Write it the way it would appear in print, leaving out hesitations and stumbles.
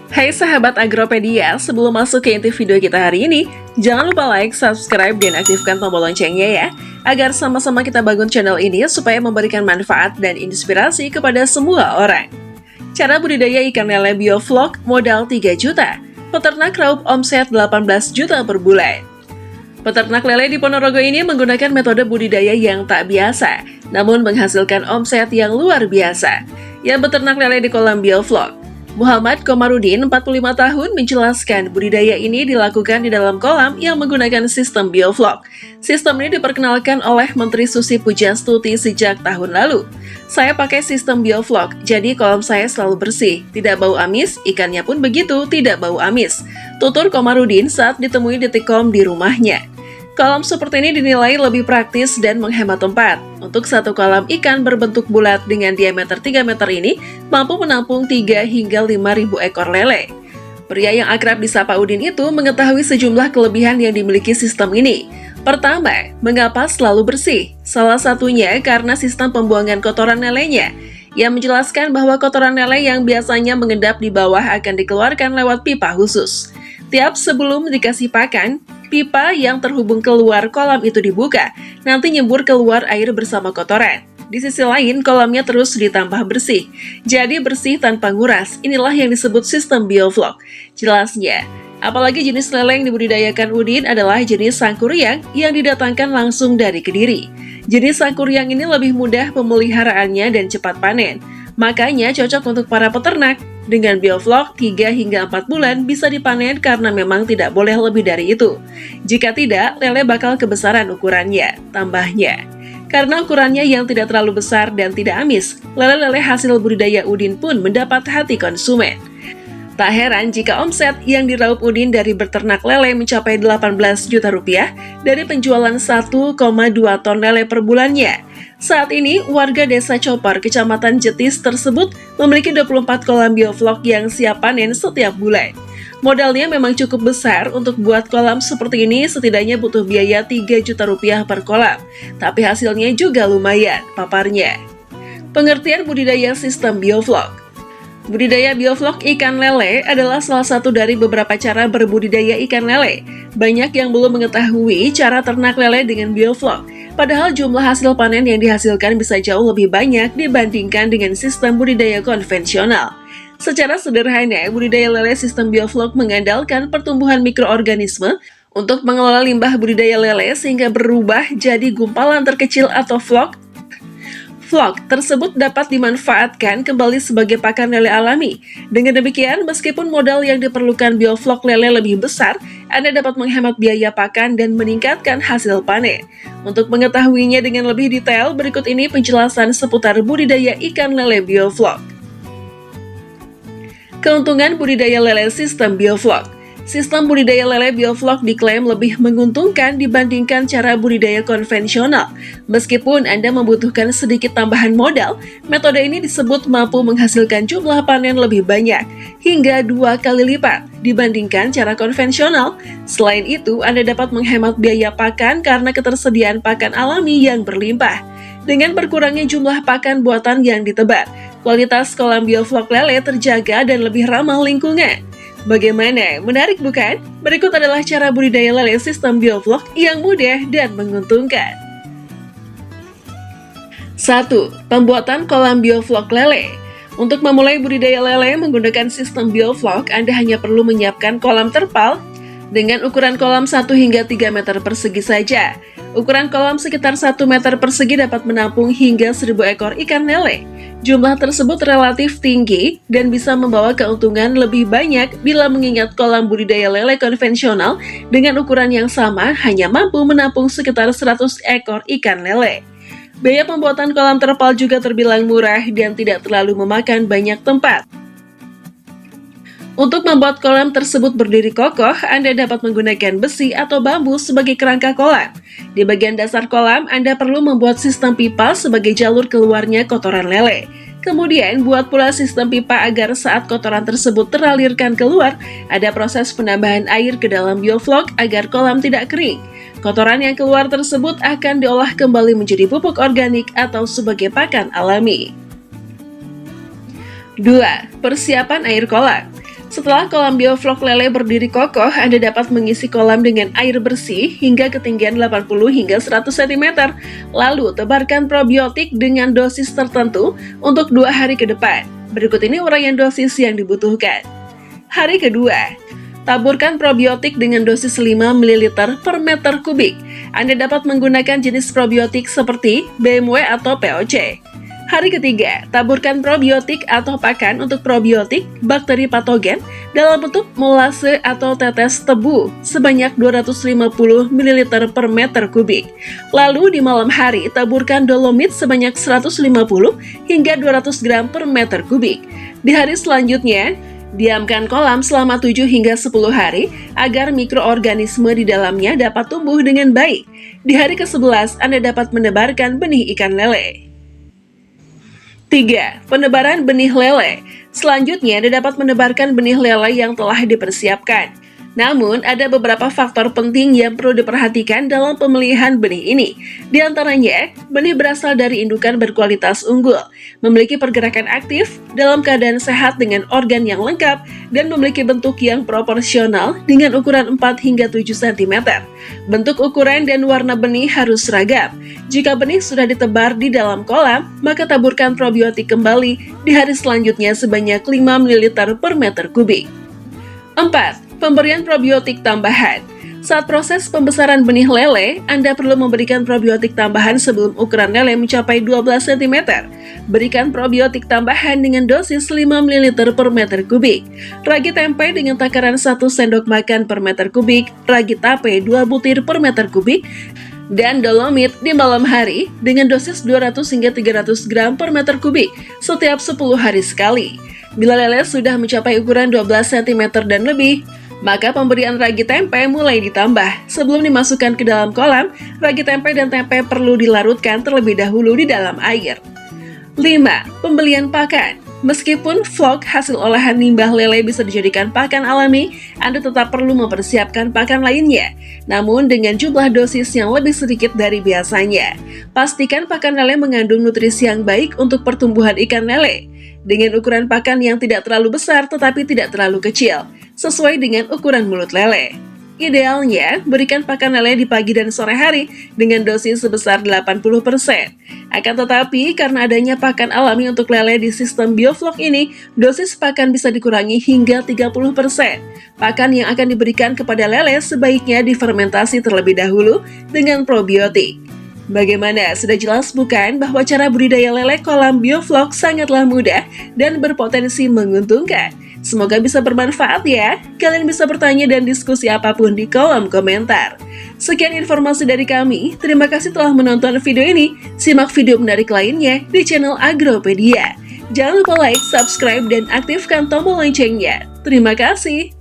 Hai sahabat Agropedia, sebelum masuk ke inti video kita hari ini, jangan lupa like, subscribe, dan aktifkan tombol loncengnya ya, agar sama-sama kita bangun channel ini supaya memberikan manfaat dan inspirasi kepada semua orang. Cara budidaya ikan lele bioflok modal 3 juta, peternak raup omset 18 juta per bulan. Peternak lele di Ponorogo ini menggunakan metode budidaya yang tak biasa, namun menghasilkan omset yang luar biasa. Yang beternak lele di kolam bioflok, Muhammad Komarudin, 45 tahun, menjelaskan budidaya ini dilakukan di dalam kolam yang menggunakan sistem bioflok. Sistem ini diperkenalkan oleh Menteri Susi Pujastuti sejak tahun lalu. Saya pakai sistem bioflok, jadi kolam saya selalu bersih, tidak bau amis, ikannya pun begitu, tidak bau amis. Tutur Komarudin saat ditemui Detikcom di rumahnya. Kolam seperti ini dinilai lebih praktis dan menghemat tempat. Untuk satu kolam ikan berbentuk bulat dengan diameter 3 meter ini mampu menampung 3 hingga 5.000 ekor lele. Pria yang akrab disapa Udin itu mengetahui sejumlah kelebihan yang dimiliki sistem ini. Pertama, mengapa selalu bersih? Salah satunya karena sistem pembuangan kotoran lelenya. Ia menjelaskan bahwa kotoran lele yang biasanya mengendap di bawah akan dikeluarkan lewat pipa khusus. Tiap sebelum dikasih pakan, pipa yang terhubung keluar kolam itu dibuka, nanti nyembur keluar air bersama kotoran. Di sisi lain, kolamnya terus ditambah bersih. Jadi bersih tanpa nguras, inilah yang disebut sistem bioflok. Jelasnya, apalagi jenis lele yang dibudidayakan Udin adalah jenis sangkuriang yang didatangkan langsung dari Kediri. Jenis sangkuriang ini lebih mudah pemeliharaannya dan cepat panen. Makanya cocok untuk para peternak. Dengan bioflok, 3 hingga 4 bulan bisa dipanen karena memang tidak boleh lebih dari itu. Jika tidak, lele bakal kebesaran ukurannya, tambahnya. Karena ukurannya yang tidak terlalu besar dan tidak amis, lele-lele hasil budidaya Udin pun mendapat hati konsumen. Tak heran jika omset yang diraup Udin dari beternak lele mencapai 18 juta rupiah dari penjualan 1,2 ton lele per bulannya. Saat ini, warga desa Copar, Kecamatan Jetis tersebut memiliki 24 kolam bioflok yang siap panen setiap bulan. Modalnya memang cukup besar untuk buat kolam seperti ini, setidaknya butuh biaya 3 juta rupiah per kolam. Tapi hasilnya juga lumayan, paparnya. Pengertian budidaya sistem bioflok. Budidaya bioflok ikan lele adalah salah satu dari beberapa cara berbudidaya ikan lele. Banyak yang belum mengetahui cara ternak lele dengan bioflok. Padahal jumlah hasil panen yang dihasilkan bisa jauh lebih banyak dibandingkan dengan sistem budidaya konvensional. Secara sederhana, budidaya lele sistem bioflok mengandalkan pertumbuhan mikroorganisme untuk mengelola limbah budidaya lele sehingga berubah jadi gumpalan terkecil atau flok. Flok tersebut dapat dimanfaatkan kembali sebagai pakan lele alami. Dengan demikian, meskipun modal yang diperlukan bioflok lele lebih besar, Anda dapat menghemat biaya pakan dan meningkatkan hasil panen. Untuk mengetahuinya dengan lebih detail, berikut ini penjelasan seputar budidaya ikan lele bioflok. Keuntungan budidaya lele sistem bioflok. Sistem budidaya lele bioflok diklaim lebih menguntungkan dibandingkan cara budidaya konvensional. Meskipun Anda membutuhkan sedikit tambahan modal, metode ini disebut mampu menghasilkan jumlah panen lebih banyak, hingga 2 kali lipat dibandingkan cara konvensional. Selain itu, Anda dapat menghemat biaya pakan karena ketersediaan pakan alami yang berlimpah. Dengan berkurangnya jumlah pakan buatan yang ditebar, kualitas kolam bioflok lele terjaga dan lebih ramah lingkungan. Bagaimana? Menarik bukan? Berikut adalah cara budidaya lele sistem bioflok yang mudah dan menguntungkan. 1. Pembuatan kolam bioflok lele. Untuk memulai budidaya lele menggunakan sistem bioflok, Anda hanya perlu menyiapkan kolam terpal dengan ukuran kolam 1 hingga 3 meter persegi saja. Ukuran kolam sekitar 1 meter persegi dapat menampung hingga 1.000 ekor ikan lele. Jumlah tersebut relatif tinggi dan bisa membawa keuntungan lebih banyak bila mengingat kolam budidaya lele konvensional dengan ukuran yang sama hanya mampu menampung sekitar 100 ekor ikan lele. Biaya pembuatan kolam terpal juga terbilang murah dan tidak terlalu memakan banyak tempat. Untuk membuat kolam tersebut berdiri kokoh, Anda dapat menggunakan besi atau bambu sebagai kerangka kolam. Di bagian dasar kolam, Anda perlu membuat sistem pipa sebagai jalur keluarnya kotoran lele. Kemudian, buat pula sistem pipa agar saat kotoran tersebut teralirkan keluar, ada proses penambahan air ke dalam bioflok agar kolam tidak kering. Kotoran yang keluar tersebut akan diolah kembali menjadi pupuk organik atau sebagai pakan alami. 2. Persiapan air kolam. Setelah kolam bioflok lele berdiri kokoh, Anda dapat mengisi kolam dengan air bersih hingga ketinggian 80 hingga 100 cm. Lalu, tebarkan probiotik dengan dosis tertentu untuk 2 hari ke depan. Berikut ini uraian dosis yang dibutuhkan. Hari kedua, taburkan probiotik dengan dosis 5 ml per meter kubik. Anda dapat menggunakan jenis probiotik seperti BMW atau POC. Hari ketiga, taburkan probiotik atau pakan untuk probiotik bakteri patogen dalam bentuk molase atau tetes tebu sebanyak 250 ml per meter kubik. Lalu di malam hari, taburkan dolomit sebanyak 150 hingga 200 gram per meter kubik. Di hari selanjutnya, diamkan kolam selama 7 hingga 10 hari agar mikroorganisme di dalamnya dapat tumbuh dengan baik. Di hari ke-11, Anda dapat menebarkan benih ikan lele. 3. Penebaran benih lele. Selanjutnya, Anda dapat menebarkan benih lele yang telah dipersiapkan. Namun, ada beberapa faktor penting yang perlu diperhatikan dalam pemilihan benih ini. Di antaranya, benih berasal dari indukan berkualitas unggul, memiliki pergerakan aktif, dalam keadaan sehat dengan organ yang lengkap, dan memiliki bentuk yang proporsional dengan ukuran 4 hingga 7 cm. Bentuk, ukuran, dan warna benih harus seragam. Jika benih sudah ditebar di dalam kolam, maka taburkan probiotik kembali di hari selanjutnya sebanyak 5 ml per meter kubik. 4. Pemberian probiotik tambahan. Saat proses pembesaran benih lele, Anda perlu memberikan probiotik tambahan sebelum ukuran lele mencapai 12 cm. Berikan probiotik tambahan dengan dosis 5 ml per meter kubik. Ragi tempe dengan takaran 1 sendok makan per meter kubik, ragi tape 2 butir per meter kubik, dan dolomit di malam hari dengan dosis 200 hingga 300 gram per meter kubik setiap 10 hari sekali. Bila lele sudah mencapai ukuran 12 cm dan lebih, maka pemberian ragi tempe mulai ditambah. Sebelum dimasukkan ke dalam kolam, ragi tempe dan tempe perlu dilarutkan terlebih dahulu di dalam air. 5. Pembelian pakan. Meskipun vlog hasil olahan limbah lele bisa dijadikan pakan alami, Anda tetap perlu mempersiapkan pakan lainnya, namun dengan jumlah dosis yang lebih sedikit dari biasanya. Pastikan pakan lele mengandung nutrisi yang baik untuk pertumbuhan ikan lele, dengan ukuran pakan yang tidak terlalu besar tetapi tidak terlalu kecil, sesuai dengan ukuran mulut lele. Idealnya, berikan pakan lele di pagi dan sore hari dengan dosis sebesar 80%. Akan tetapi, karena adanya pakan alami untuk lele di sistem bioflok ini, dosis pakan bisa dikurangi hingga 30%. Pakan yang akan diberikan kepada lele sebaiknya difermentasi terlebih dahulu dengan probiotik. Bagaimana? Sudah jelas bukan bahwa cara budidaya lele kolam bioflok sangatlah mudah dan berpotensi menguntungkan? Semoga bisa bermanfaat ya. Kalian bisa bertanya dan diskusi apapun di kolom komentar. Sekian informasi dari kami. Terima kasih telah menonton video ini. Simak video menarik lainnya di channel Agropedia. Jangan lupa like, subscribe, dan aktifkan tombol loncengnya. Terima kasih.